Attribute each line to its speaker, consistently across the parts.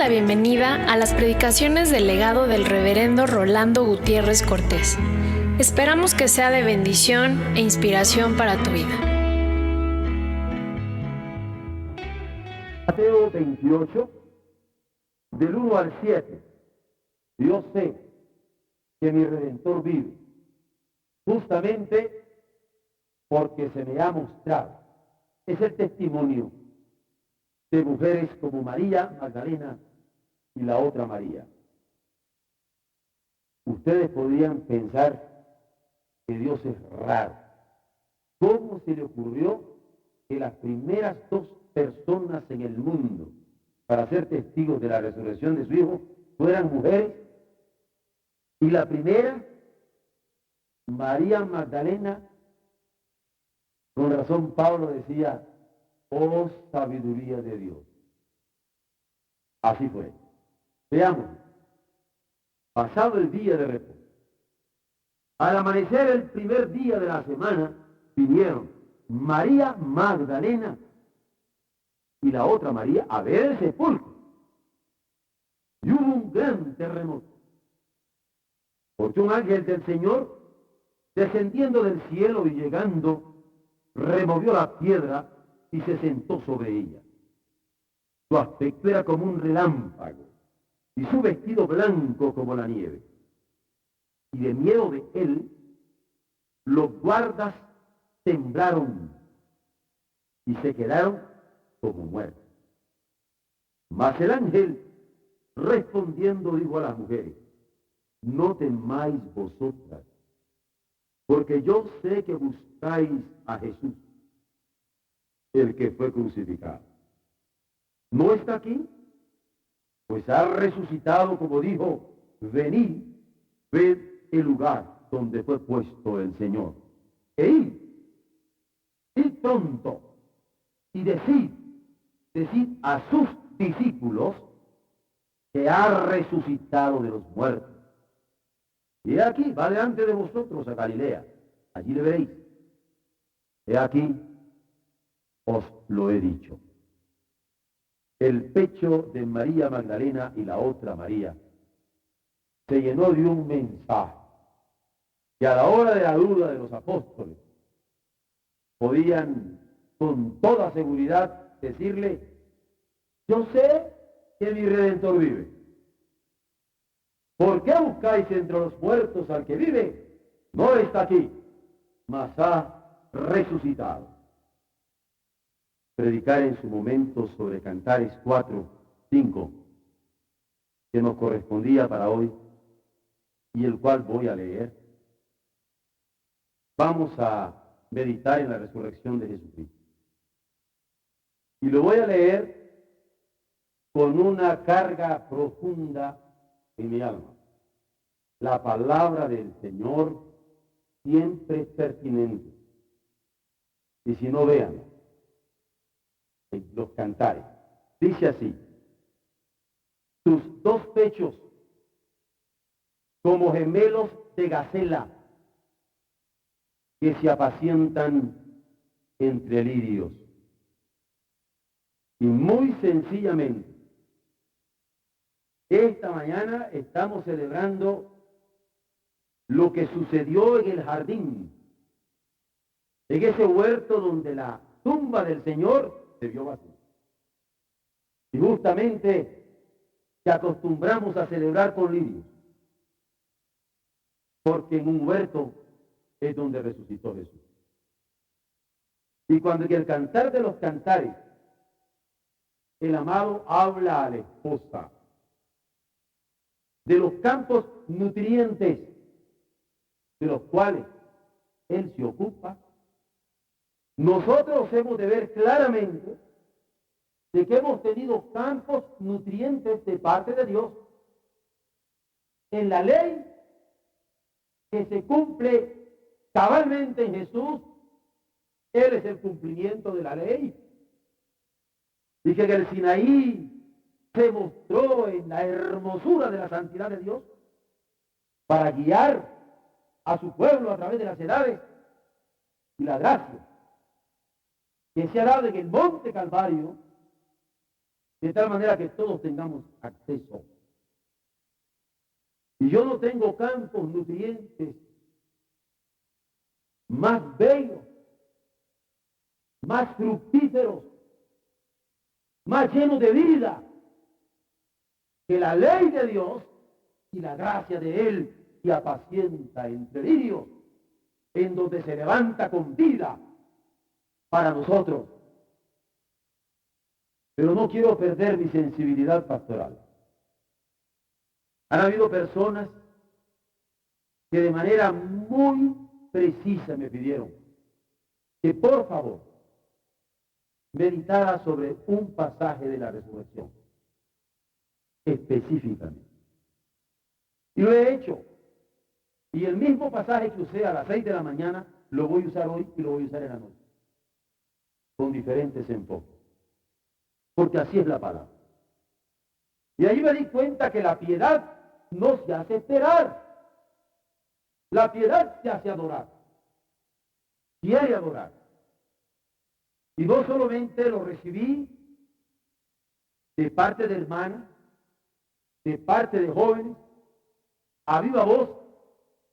Speaker 1: bienvenida a las predicaciones del legado del reverendo Rolando Gutiérrez Cortés. Esperamos que sea de bendición e inspiración para tu vida.
Speaker 2: Mateo 28, del 1 al 7. Yo sé que mi Redentor vive, justamente porque se me ha mostrado. Es el testimonio de mujeres como María Magdalena y la otra María. Ustedes podrían pensar que Dios es raro. ¿Cómo se le ocurrió que las primeras dos personas en el mundo para ser testigos de la resurrección de su Hijo fueran mujeres? Y la primera, María Magdalena, con razón Pablo decía, oh sabiduría de Dios. Así fue. Veamos, pasado el día de reposo, al amanecer el primer día de la semana, vinieron María Magdalena y la otra María a ver el sepulcro. Y hubo un gran terremoto, porque un ángel del Señor, descendiendo del cielo y llegando, removió la piedra y se sentó sobre ella. Su aspecto era como un relámpago y su vestido blanco como la nieve. Y de miedo de él, los guardas temblaron y se quedaron como muertos. Mas el ángel, respondiendo, dijo a las mujeres, no temáis vosotras, porque yo sé que buscáis a Jesús, el que fue crucificado. ¿No está aquí? Pues ha resucitado, como dijo, venid, ved el lugar donde fue puesto el Señor. E id pronto, y decid a sus discípulos que ha resucitado de los muertos. Y aquí, va delante de vosotros a Galilea, allí le veréis. He aquí, os lo he dicho. El pecho de María Magdalena y la otra María se llenó de un mensaje que a la hora de la duda de los apóstoles podían con toda seguridad decirle, yo sé que mi Redentor vive. ¿Por qué buscáis entre los muertos al que vive? No está aquí, mas ha resucitado. Predicar en su momento sobre Cantares 4:5, que nos correspondía para hoy, y el cual voy a leer. Vamos a meditar en la resurrección de Jesucristo. Y lo voy a leer con una carga profunda en mi alma. La palabra del Señor siempre es pertinente. Y si no, vean los Cantares. Dice así, tus dos pechos como gemelos de gacela que se apacientan entre lirios. Y muy sencillamente, esta mañana estamos celebrando lo que sucedió en el jardín, en ese huerto donde la tumba del Señor se vio vacía. Y justamente que acostumbramos a celebrar con lirios, porque en un huerto es donde resucitó Jesús. Y cuando en el Cantar de los Cantares el amado habla a la esposa de los campos nutrientes de los cuales él se ocupa, nosotros hemos de ver claramente de que hemos tenido campos nutrientes de parte de Dios en la ley que se cumple cabalmente en Jesús. Él es el cumplimiento de la ley. Y que en el Sinaí se mostró en la hermosura de la santidad de Dios para guiar a su pueblo a través de las edades y la gracia que se ha dado en el monte Calvario de tal manera que todos tengamos acceso. Y yo no tengo campos nutrientes más bellos, más fructíferos, más llenos de vida que la ley de Dios y la gracia de Él que apacienta entre lirios, en donde se levanta con vida para nosotros. Pero no quiero perder mi sensibilidad pastoral. Han habido personas que de manera muy precisa me pidieron que por favor meditara sobre un pasaje de la resurrección, específicamente. Y lo he hecho. Y el mismo pasaje que usé a las 6 de la mañana, lo voy a usar hoy y lo voy a usar en la noche, con diferentes enfoques. Porque así es la palabra. Y ahí me di cuenta que la piedad no se hace esperar. La piedad se hace adorar. Quiere adorar. Y no solamente lo recibí de parte de hermanas, de parte de jóvenes, a viva voz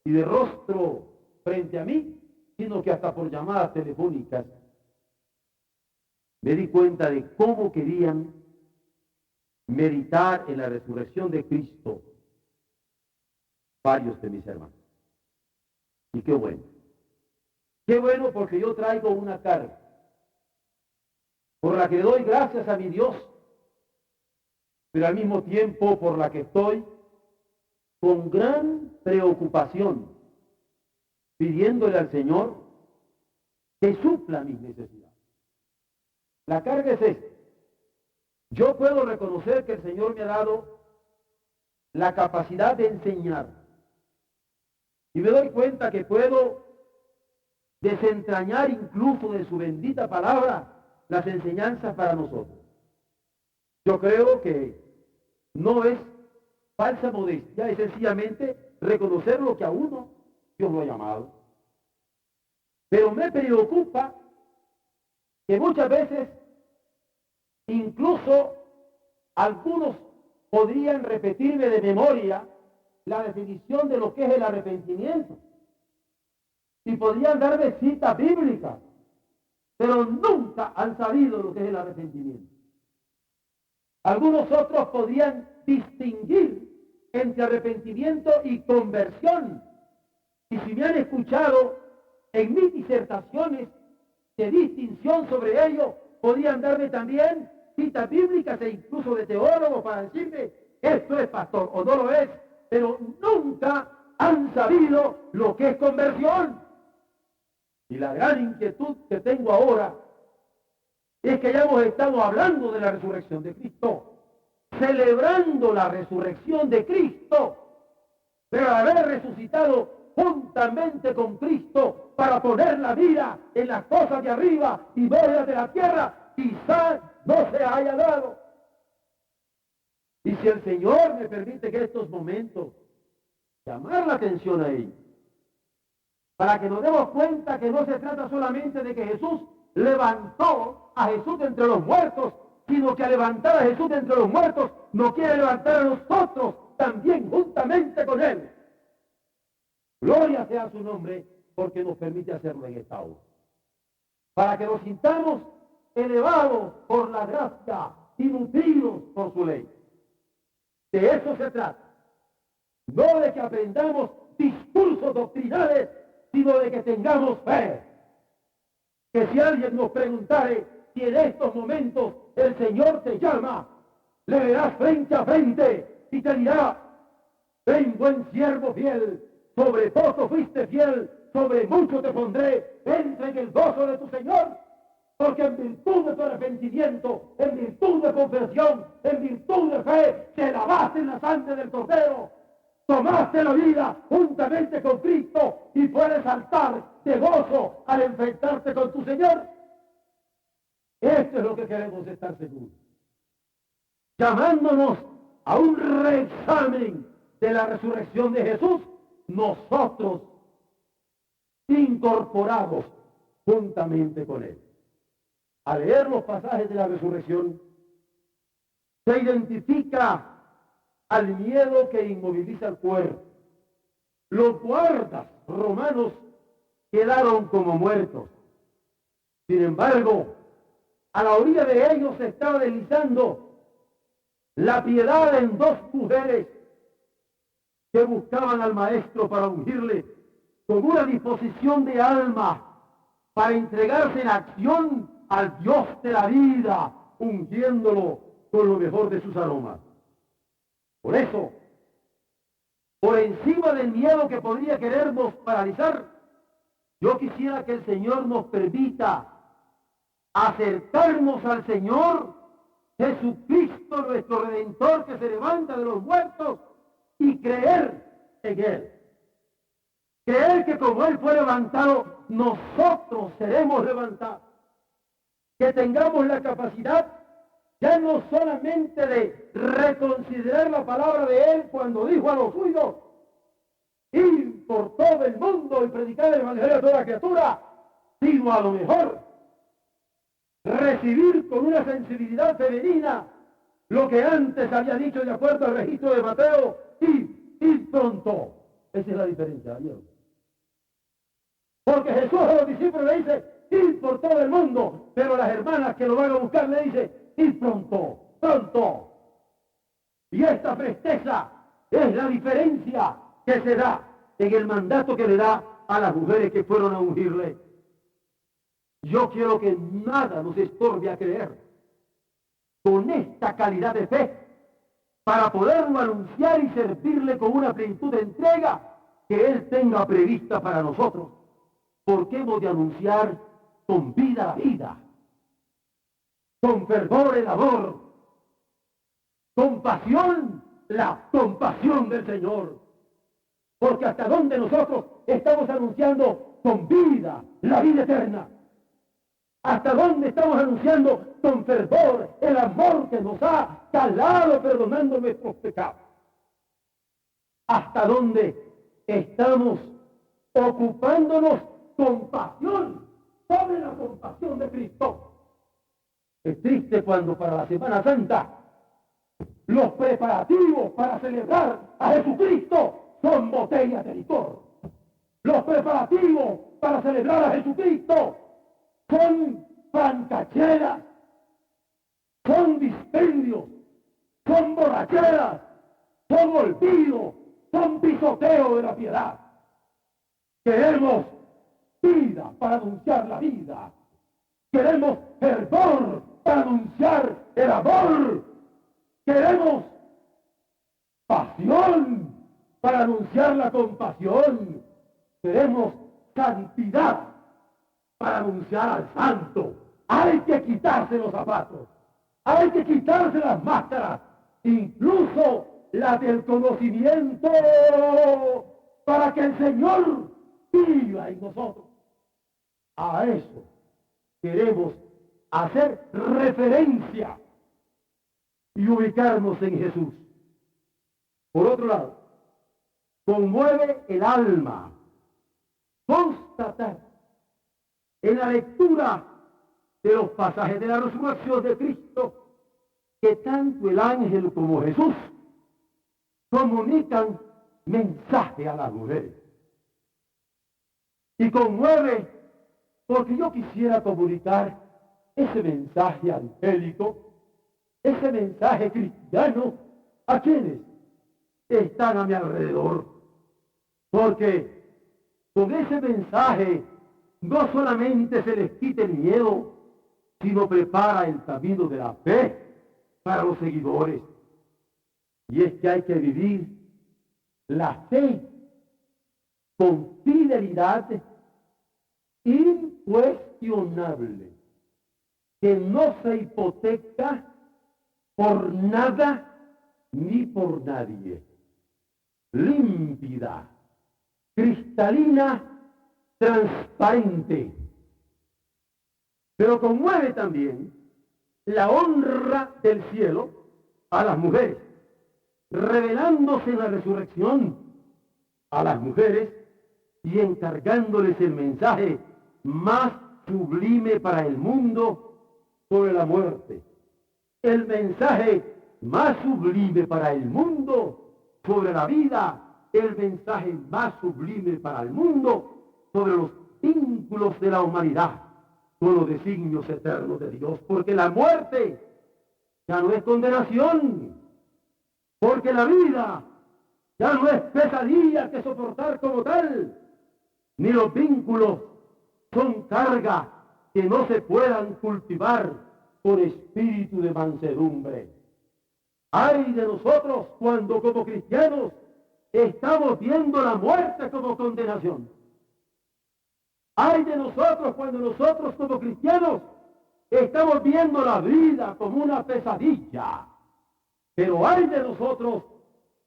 Speaker 2: y de rostro frente a mí, sino que hasta por llamadas telefónicas me di cuenta de cómo querían meditar en la resurrección de Cristo varios de mis hermanos. Y qué bueno. Qué bueno, porque yo traigo una carga por la que doy gracias a mi Dios, pero al mismo tiempo por la que estoy con gran preocupación pidiéndole al Señor que supla mis necesidades. La carga es esta. Yo puedo reconocer que el Señor me ha dado la capacidad de enseñar. Y me doy cuenta que puedo desentrañar incluso de su bendita palabra las enseñanzas para nosotros. Yo creo que no es falsa modestia, es sencillamente reconocer lo que a uno Dios lo ha llamado. Pero me preocupa que muchas veces incluso algunos podrían repetirme de memoria la definición de lo que es el arrepentimiento. Y podrían darme citas bíblicas, pero nunca han sabido lo que es el arrepentimiento. Algunos otros podrían distinguir entre arrepentimiento y conversión. Y si me han escuchado en mis disertaciones de distinción sobre ello, podrían darme también citas bíblicas e incluso de teólogos para decirme, esto es pastor o no lo es, pero nunca han sabido lo que es conversión. Y la gran inquietud que tengo ahora es que ya hemos estado hablando de la resurrección de Cristo, celebrando la resurrección de Cristo, pero al haber resucitado juntamente con Cristo para poner la vida en las cosas de arriba y no en las de la tierra, quizás no se haya dado. Y si el Señor me permite que estos momentos llamar la atención a ellos, para que nos demos cuenta que no se trata solamente de que Jesús levantó a Jesús de entre los muertos, sino que al levantar a Jesús de entre los muertos, nos quiere levantar a nosotros también juntamente con Él. Gloria sea su nombre, porque nos permite hacerlo en esta hora. Para que nos sintamos elevados por la gracia y nutridos por su ley. De eso se trata. No de que aprendamos discursos doctrinales, sino de que tengamos fe. Que si alguien nos preguntare si en estos momentos el Señor te llama, le verás frente a frente y te dirá, ven buen siervo fiel, sobre poco fuiste fiel, sobre mucho te pondré, entra en el gozo de tu Señor, porque en virtud de tu arrepentimiento, en virtud de confesión, en virtud de fe, te lavaste en la sangre del Cordero, tomaste la vida juntamente con Cristo y puedes saltar de gozo al enfrentarte con tu Señor. Esto es lo que queremos estar seguros. Llamándonos a un reexamen de la resurrección de Jesús, nosotros incorporados juntamente con Él. Al leer los pasajes de la resurrección, se identifica al miedo que inmoviliza el cuerpo. Los guardas romanos quedaron como muertos. Sin embargo, a la orilla de ellos se estaba deslizando la piedad en dos mujeres que buscaban al maestro para ungirle con una disposición de alma para entregarse en acción al Dios de la vida, ungiéndolo con lo mejor de sus aromas. Por eso, por encima del miedo que podría querernos paralizar, yo quisiera que el Señor nos permita acercarnos al Señor Jesucristo, nuestro Redentor, que se levanta de los muertos, y creer en Él. Creer que como Él fue levantado, nosotros seremos levantados. Que tengamos la capacidad ya no solamente de reconsiderar la palabra de Él cuando dijo a los suyos, ir por todo el mundo y predicar el evangelio a toda criatura, sino a lo mejor recibir con una sensibilidad femenina lo que antes había dicho de acuerdo al registro de Mateo, ir pronto. Esa es la diferencia, Dios. Porque Jesús a los discípulos le dice, ir por todo el mundo, pero las hermanas que lo van a buscar le dicen, ir pronto, pronto. Y esta presteza es la diferencia que se da en el mandato que le da a las mujeres que fueron a ungirle. Yo quiero que nada nos estorbe a creer con esta calidad de fe para poderlo anunciar y servirle con una plenitud de entrega que Él tenga prevista para nosotros. Porque hemos de anunciar con vida la vida, con fervor el amor, con pasión la compasión del Señor. Porque hasta donde nosotros estamos anunciando con vida la vida eterna, hasta donde estamos anunciando con fervor el amor que nos ha calado perdonando nuestros pecados, hasta donde estamos ocupándonos con pasión sobre la compasión de Cristo. Es triste cuando para la Semana Santa los preparativos para celebrar a Jesucristo son botellas de licor. Los preparativos para celebrar a Jesucristo son francacheras, son dispendios, son borracheras, son olvido, son pisoteo de la piedad. Queremos vida para anunciar la vida. Queremos fervor para anunciar el amor. Queremos pasión para anunciar la compasión. Queremos santidad para anunciar al santo. Hay que quitarse los zapatos. Hay que quitarse las máscaras. Incluso la del conocimiento, para que el Señor viva en nosotros. A eso queremos hacer referencia y ubicarnos en Jesús. Por otro lado, conmueve el alma constatar en la lectura de los pasajes de la resurrección de Cristo que tanto el ángel como Jesús comunican mensaje a las mujeres. Y conmueve porque yo quisiera comunicar ese mensaje angélico, ese mensaje cristiano a quienes están a mi alrededor. Porque con ese mensaje no solamente se les quita el miedo, sino prepara el camino de la fe para los seguidores. Y es que hay que vivir la fe con fidelidad incuestionable, que no se hipoteca por nada ni por nadie, límpida, cristalina, transparente. Pero conmueve también la honra del cielo a las mujeres, revelándose en la resurrección a las mujeres y encargándoles el mensaje más sublime para el mundo sobre la muerte, el mensaje más sublime para el mundo sobre la vida, el mensaje más sublime para el mundo sobre los vínculos de la humanidad con los designios eternos de Dios, porque la muerte ya no es condenación, porque la vida ya no es pesadilla que soportar como tal, ni los vínculos son carga que no se puedan cultivar con espíritu de mansedumbre. Ay de nosotros cuando como cristianos estamos viendo la muerte como condenación. Ay de nosotros cuando nosotros como cristianos estamos viendo la vida como una pesadilla. Pero ay de nosotros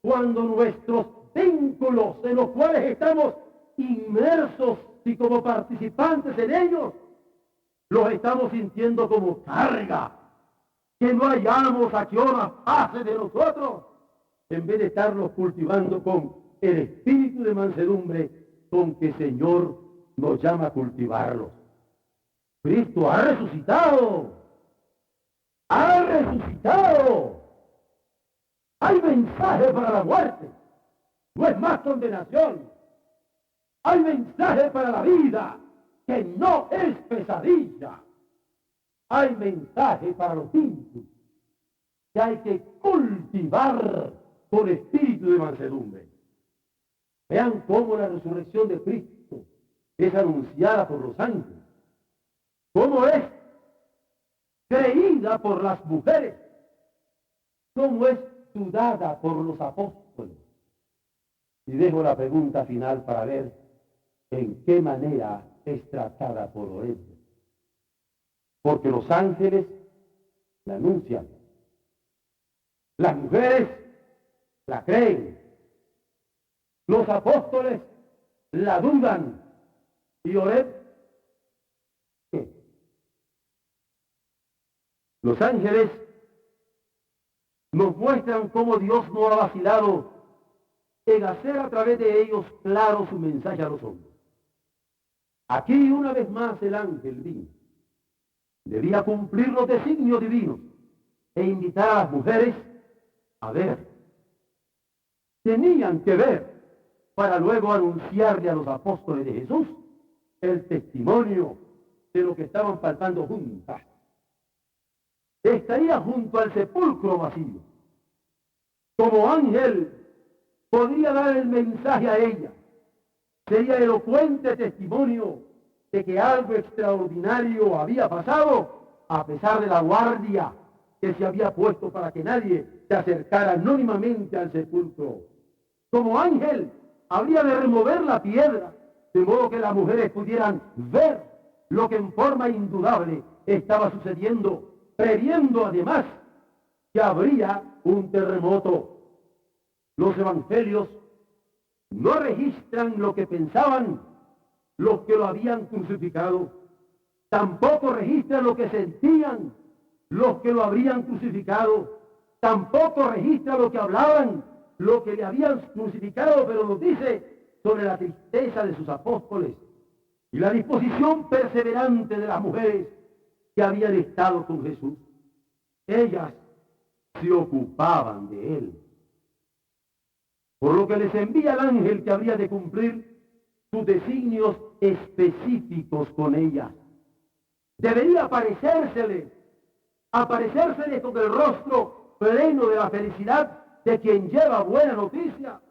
Speaker 2: cuando nuestros vínculos en los cuales estamos inmersos y como participantes en ellos, los estamos sintiendo como carga, que no hallamos a qué hora pase de nosotros, en vez de estarlos cultivando con el espíritu de mansedumbre con que el Señor nos llama a cultivarlos. Cristo ha resucitado. ¡Ha resucitado! Hay mensaje para la muerte. No es más condenación. Hay mensaje para la vida, que no es pesadilla. Hay mensaje para los vínculos, que hay que cultivar con espíritu de mansedumbre. Vean cómo la resurrección de Cristo es anunciada por los ángeles, cómo es creída por las mujeres, cómo es dudada por los apóstoles. Y dejo la pregunta final para ver en qué manera es tratada por ellos. Porque los ángeles la anuncian, las mujeres la creen, los apóstoles la dudan, y Oreb, ¿qué? Los ángeles nos muestran cómo Dios no ha vacilado en hacer a través de ellos claro su mensaje a los hombres. Aquí una vez más el ángel vino. Debía cumplir los designios divinos e invitar a las mujeres a ver. Tenían que ver para luego anunciarle a los apóstoles de Jesús el testimonio de lo que estaban palpando juntas. Estaría junto al sepulcro vacío. Como ángel podría dar el mensaje a ella. Sería elocuente testimonio de que algo extraordinario había pasado, a pesar de la guardia que se había puesto para que nadie se acercara anónimamente al sepulcro. Como ángel, habría de remover la piedra, de modo que las mujeres pudieran ver lo que en forma indudable estaba sucediendo, previendo además que habría un terremoto. Los evangelios no registran lo que pensaban los que lo habían crucificado, tampoco registran lo que sentían los que lo habrían crucificado, tampoco registra lo que hablaban los que le habían crucificado, pero nos dice sobre la tristeza de sus apóstoles y la disposición perseverante de las mujeres que habían estado con Jesús. Ellas se ocupaban de él, por lo que les envía el ángel que habría de cumplir sus designios específicos con ellas. Debería aparecérsele con el rostro pleno de la felicidad de quien lleva buena noticia,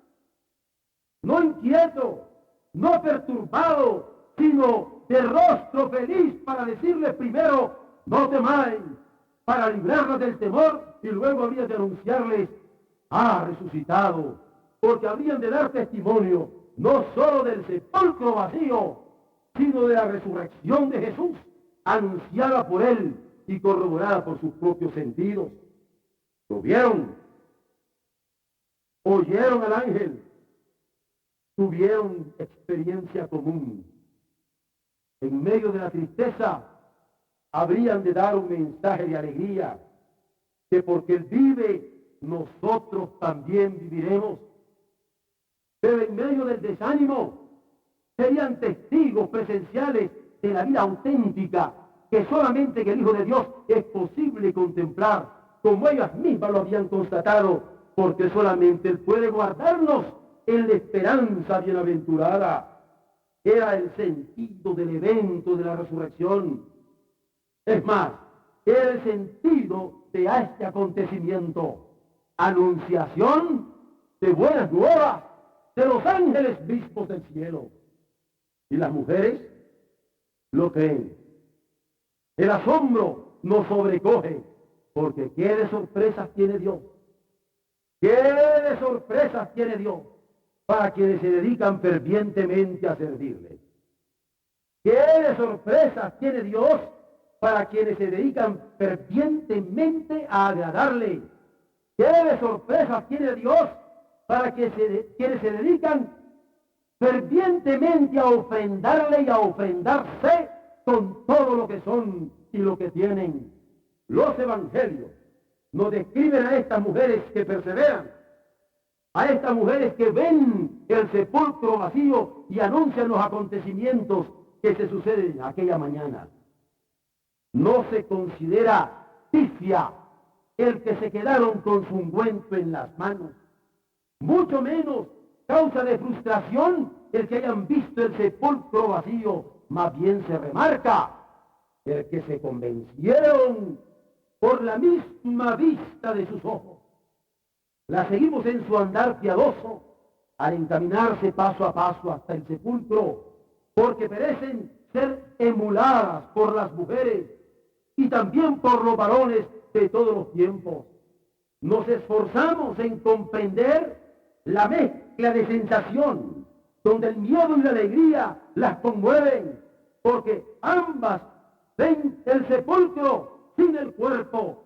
Speaker 2: no inquieto, no perturbado, sino de rostro feliz para decirles primero, no temáis, para librarlas del temor, y luego habría de anunciarles, ha resucitado, porque habrían de dar testimonio no solo del sepulcro vacío, sino de la resurrección de Jesús, anunciada por él y corroborada por sus propios sentidos. Lo vieron, oyeron al ángel, tuvieron experiencia común. En medio de la tristeza, habrían de dar un mensaje de alegría, que porque él vive, nosotros también viviremos. Pero en medio del desánimo, serían testigos presenciales de la vida auténtica que solamente en el Hijo de Dios es posible contemplar como ellas mismas lo habían constatado, porque solamente Él puede guardarnos en la esperanza bienaventurada. Era el sentido del evento de la resurrección. Es más, era el sentido de este acontecimiento. Anunciación de buenas nuevas de los ángeles mismos del cielo. Y las mujeres lo creen. El asombro nos sobrecoge, porque qué de sorpresas tiene Dios. Qué de sorpresas tiene Dios para quienes se dedican fervientemente a servirle. Qué de sorpresas tiene Dios para quienes se dedican fervientemente a agradarle. Qué de sorpresas tiene Dios para quienes se dedican fervientemente a ofrendarle y a ofrendarse con todo lo que son y lo que tienen. Los evangelios nos describen a estas mujeres que perseveran, a estas mujeres que ven el sepulcro vacío y anuncian los acontecimientos que se suceden aquella mañana. No se considera pifia el que se quedaron con su ungüento en las manos, mucho menos causa de frustración el que hayan visto el sepulcro vacío. Más bien se remarca el que se convencieron por la misma vista de sus ojos. La seguimos en su andar piadoso al encaminarse paso a paso hasta el sepulcro, porque merecen ser emuladas por las mujeres y también por los varones de todos los tiempos. Nos esforzamos en comprender la mezcla de sensación donde el miedo y la alegría las conmueven, porque ambas ven el sepulcro sin el cuerpo,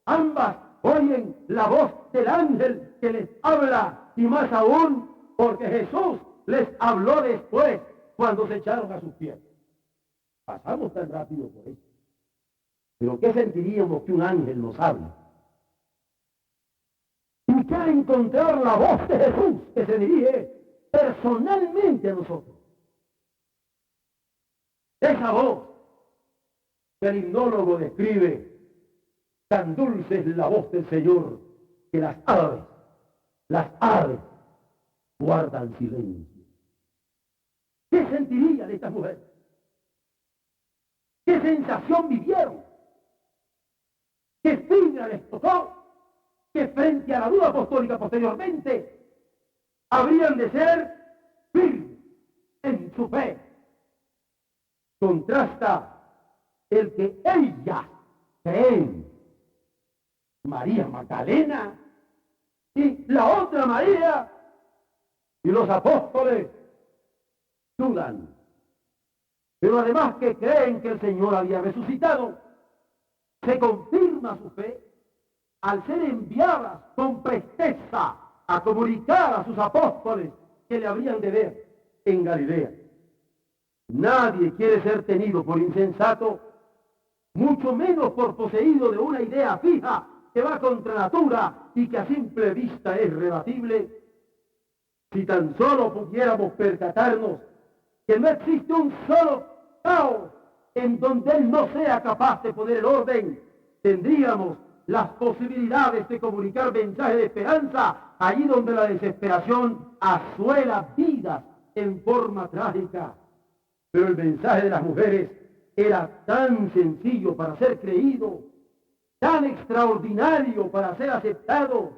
Speaker 2: ambas oyen la voz del ángel que les habla, y más aún porque Jesús les habló después cuando se echaron a sus pies. Pasamos tan rápido por eso. Pero ¿qué sentiríamos que un ángel nos hable? Y que al encontrar la voz de Jesús que se dirige personalmente a nosotros. Esa voz que el himnólogo describe, tan dulce es la voz del Señor que las aves guardan silencio. ¿Qué sentirían estas mujeres? ¿Qué sensación vivieron? ¿Qué fibra les tocó? Que frente a la duda apostólica posteriormente habrían de ser firmes en su fe. Contrasta el que ellas creen, María Magdalena y la otra María, y los apóstoles dudan, pero además que creen que el Señor había resucitado, se confirma su fe al ser enviadas con presteza a comunicar a sus apóstoles que le habrían de ver en Galilea. Nadie quiere ser tenido por insensato, mucho menos por poseído de una idea fija que va contra natura y que a simple vista es rebatible. Si tan solo pudiéramos percatarnos que no existe un solo caos en donde Él no sea capaz de poner el orden, tendríamos las posibilidades de comunicar mensajes de esperanza allí donde la desesperación asuela vidas en forma trágica. Pero el mensaje de las mujeres era tan sencillo para ser creído, tan extraordinario para ser aceptado,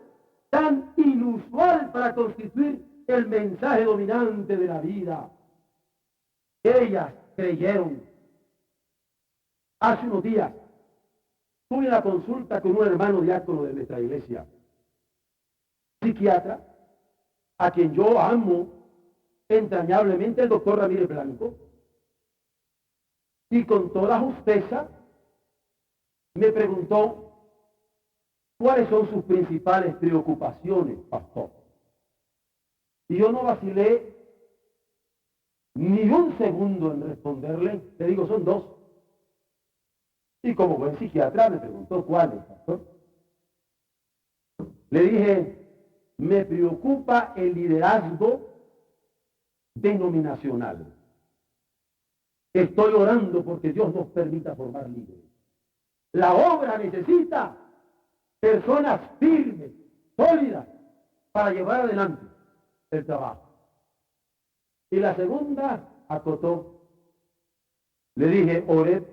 Speaker 2: tan inusual para constituir el mensaje dominante de la vida. Ellas creyeron. Hace unos días tuve una consulta con un hermano diácono de nuestra iglesia, psiquiatra, a quien yo amo entrañablemente, el doctor Ramírez Blanco, y con toda justeza me preguntó cuáles son sus principales preocupaciones, pastor. Y yo no vacilé ni un segundo en responderle. Le digo, son dos. Y como buen psiquiatra me preguntó cuáles, pastor. Le dije, me preocupa el liderazgo denominacional. Estoy orando porque Dios nos permita formar líderes. La obra necesita personas firmes, sólidas, para llevar adelante el trabajo. Y la segunda acotó. Le dije, oré,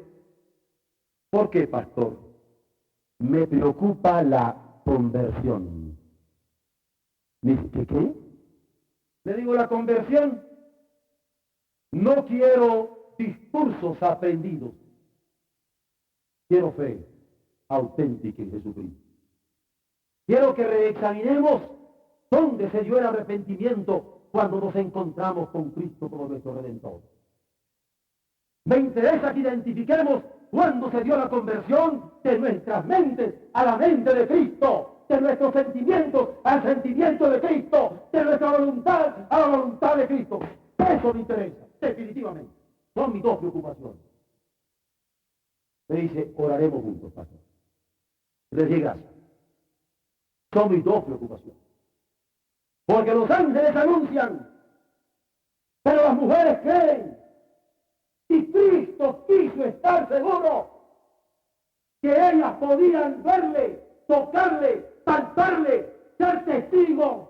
Speaker 2: ¿por qué, pastor? Me preocupa la conversión. ¿Me dice qué? Le digo, la conversión. No quiero discursos aprendidos. Quiero fe auténtica en Jesucristo. Quiero que reexaminemos dónde se dio el arrepentimiento cuando nos encontramos con Cristo como nuestro Redentor. Me interesa que identifiquemos cuándo se dio la conversión de nuestras mentes a la mente de Cristo, de nuestros sentimientos al sentimiento de Cristo, de nuestra voluntad a la voluntad de Cristo. Eso me interesa, definitivamente. Son mis dos preocupaciones. Me dice, oraremos juntos, pastor. Le dije, gracias. Son mis dos preocupaciones. Porque los ángeles anuncian, pero las mujeres creen. Y Cristo quiso estar seguro que ellas podían verle, tocarle, palparle, ser testigos,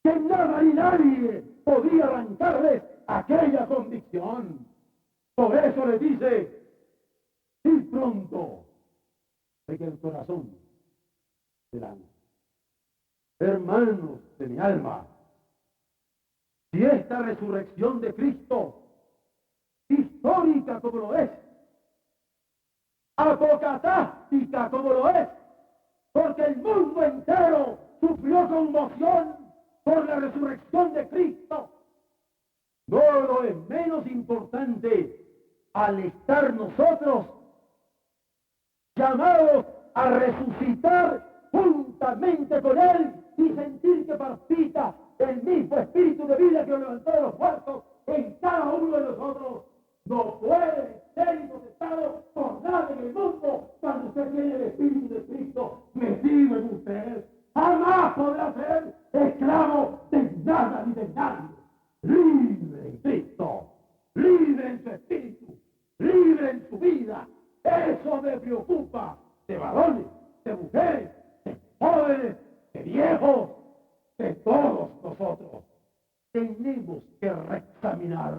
Speaker 2: que nada ni nadie podía arrancarles aquella convicción. Por eso le dice, y pronto, de que el corazón será. Hermanos de mi alma, si esta resurrección de Cristo, histórica como lo es, apocatástica como lo es, porque el mundo entero sufrió conmoción por la resurrección de Cristo, no lo es menos importante al estar nosotros llamados a resucitar juntamente con Él y sentir que palpita el mismo espíritu de vida que lo levantó de los muertos en cada uno de nosotros. No puede ser incontestado por nada en el mundo cuando usted tiene el Espíritu de Cristo metido en usted. Jamás podrá ser esclavo de nada ni de nadie. Libre en Cristo, libre en su espíritu, libre en su vida. Eso me preocupa de varones, de mujeres, de jóvenes, de viejos, de todos nosotros. Tenemos que reexaminar.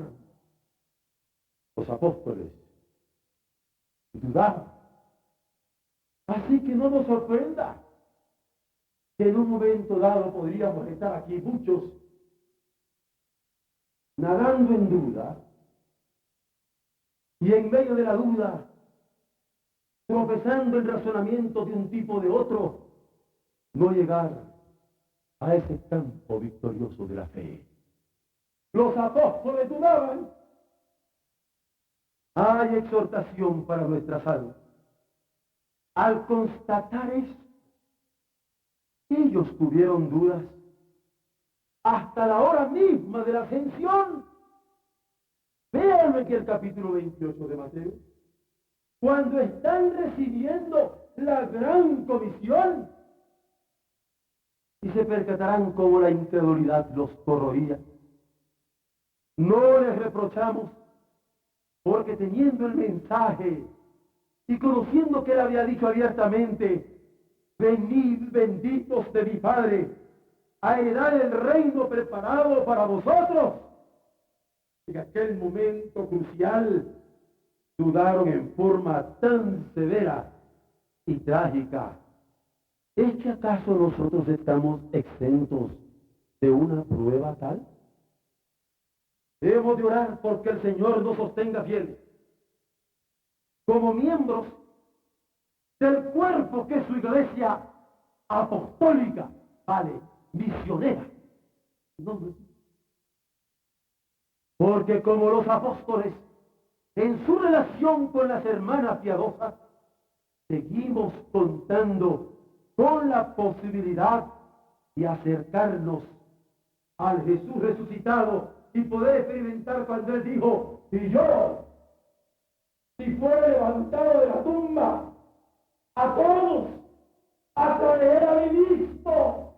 Speaker 2: Los apóstoles dudaban. Así que no nos sorprenda que en un momento dado podríamos estar aquí muchos nadando en duda y en medio de la duda tropezando en razonamientos de un tipo o de otro, no llegar a ese campo victorioso de la fe. Los apóstoles dudaban. Hay exhortación para nuestra salud. Al constatar esto, ellos tuvieron dudas hasta la hora misma de la ascensión. Véanlo aquí el capítulo 28 de Mateo. Cuando están recibiendo la gran comisión y se percatarán cómo la incredulidad los corroía. No les reprochamos porque teniendo el mensaje y conociendo que él había dicho abiertamente, venid benditos de mi Padre, a heredar el reino preparado para vosotros. En aquel momento crucial, dudaron en forma tan severa y trágica. ¿Es que acaso nosotros estamos exentos de una prueba tal? Debemos de orar porque el Señor nos sostenga fieles, como miembros del cuerpo que es su iglesia apostólica, vale, misionera. No. Porque como los apóstoles, en su relación con las hermanas piadosas, seguimos contando con la posibilidad de acercarnos al Jesús resucitado y poder experimentar cuando Él dijo, y yo, si fuera levantado de la tumba, a todos atraeré a mi visto,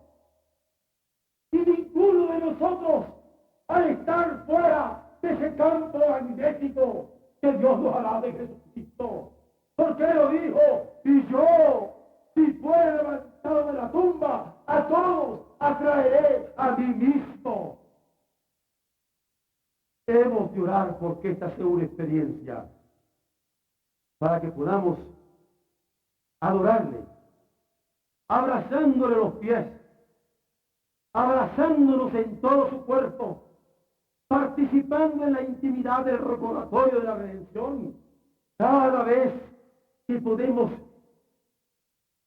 Speaker 2: y ninguno de nosotros al estar fuera de ese campo magnético que Dios nos hará de Jesucristo, porque Él lo dijo, y yo, si fuere levantado de la tumba, a todos atraeré a mí mismo. Hemos de orar porque esta sea una experiencia, para que podamos adorarle, abrazándole los pies, abrazándonos en todo su cuerpo, participando en la intimidad del recordatorio de la redención, cada vez que podemos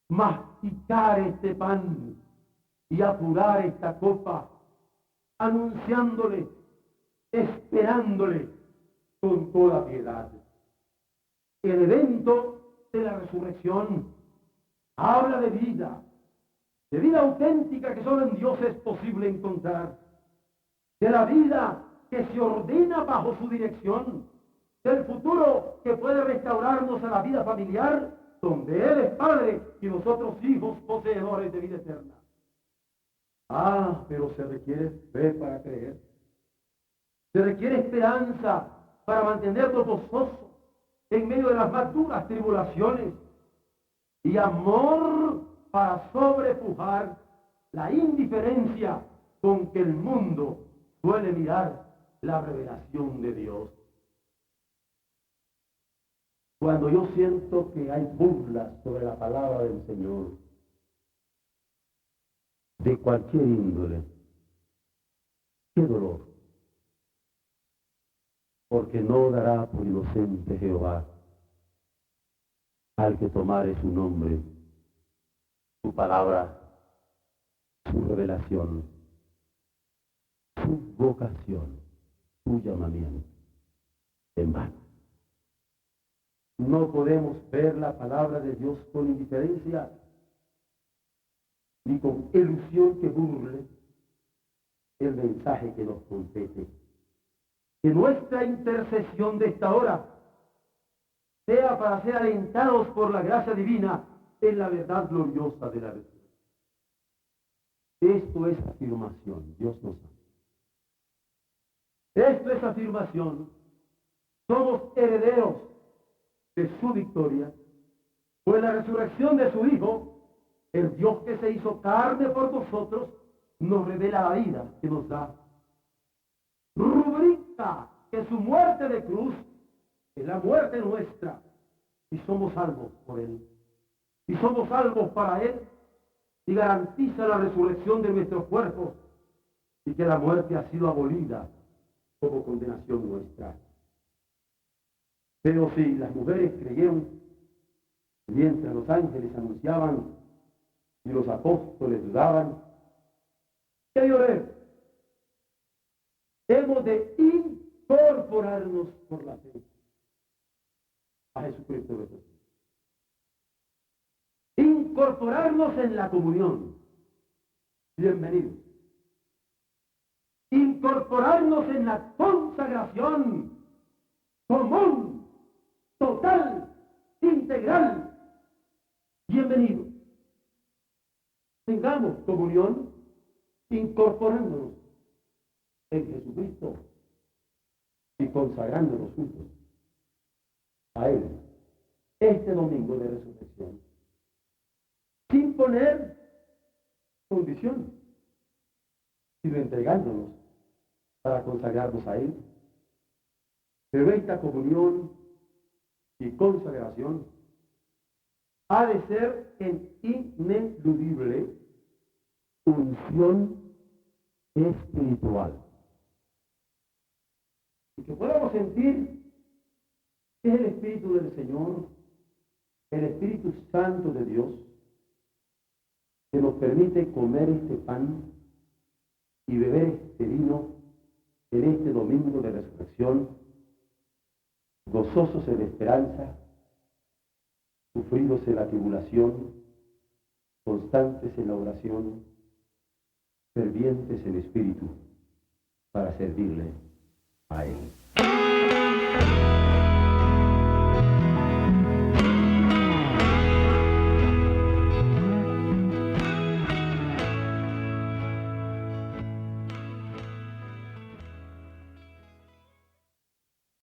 Speaker 2: masticar este pan y apurar esta copa, anunciándole, esperándole con toda piedad. El evento de la resurrección habla de vida auténtica que solo en Dios es posible encontrar, de la vida que se ordena bajo su dirección, del futuro que puede restaurarnos a la vida familiar, donde Él es Padre y nosotros hijos poseedores de vida eterna. Ah, pero se requiere fe para creer. Se requiere esperanza para mantenernos gozosos en medio de las más duras tribulaciones, y amor para sobrepujar la indiferencia con que el mundo suele mirar la revelación de Dios. Cuando yo siento que hay burlas sobre la palabra del Señor, de cualquier índole, qué dolor, porque no dará por inocente Jehová al que tomare su nombre, su palabra, su revelación, su vocación, su llamamiento en vano. No podemos ver la palabra de Dios con indiferencia ni con ilusión que burle el mensaje que nos compete. Que nuestra intercesión de esta hora sea para ser alentados por la gracia divina en la verdad gloriosa de la resurrección. Esto es afirmación, Dios nos ama. Esto es afirmación. Somos herederos de su victoria, pues la resurrección de su Hijo, el Dios que se hizo carne por nosotros, nos revela la vida que nos da. Rubrica que su muerte de cruz es la muerte nuestra, y somos salvos por Él. Y somos salvos para Él, y garantiza la resurrección de nuestros cuerpos, y que la muerte ha sido abolida como condenación nuestra. Pero si las mujeres creyeron, mientras los ángeles anunciaban y los apóstoles dudaban, ¿qué lloré? Hemos de incorporarnos por la fe a Jesucristo nuestro Señor. Incorporarnos en la comunión. Bienvenidos. Incorporarnos en la consagración común, total, integral. Bienvenidos. Tengamos comunión incorporándonos en Jesucristo y consagrándonos juntos a Él este domingo de resurrección, sin poner condición, sino entregándonos para consagrarnos a Él. Pero esta comunión y consagración ha de ser en ineludible unción espiritual. Y que podamos sentir que es el Espíritu del Señor, el Espíritu Santo de Dios, que nos permite comer este pan y beber este vino en este domingo de resurrección, gozosos en la esperanza, sufridos en la tribulación, constantes en la oración, fervientes en espíritu, para servirle a Él.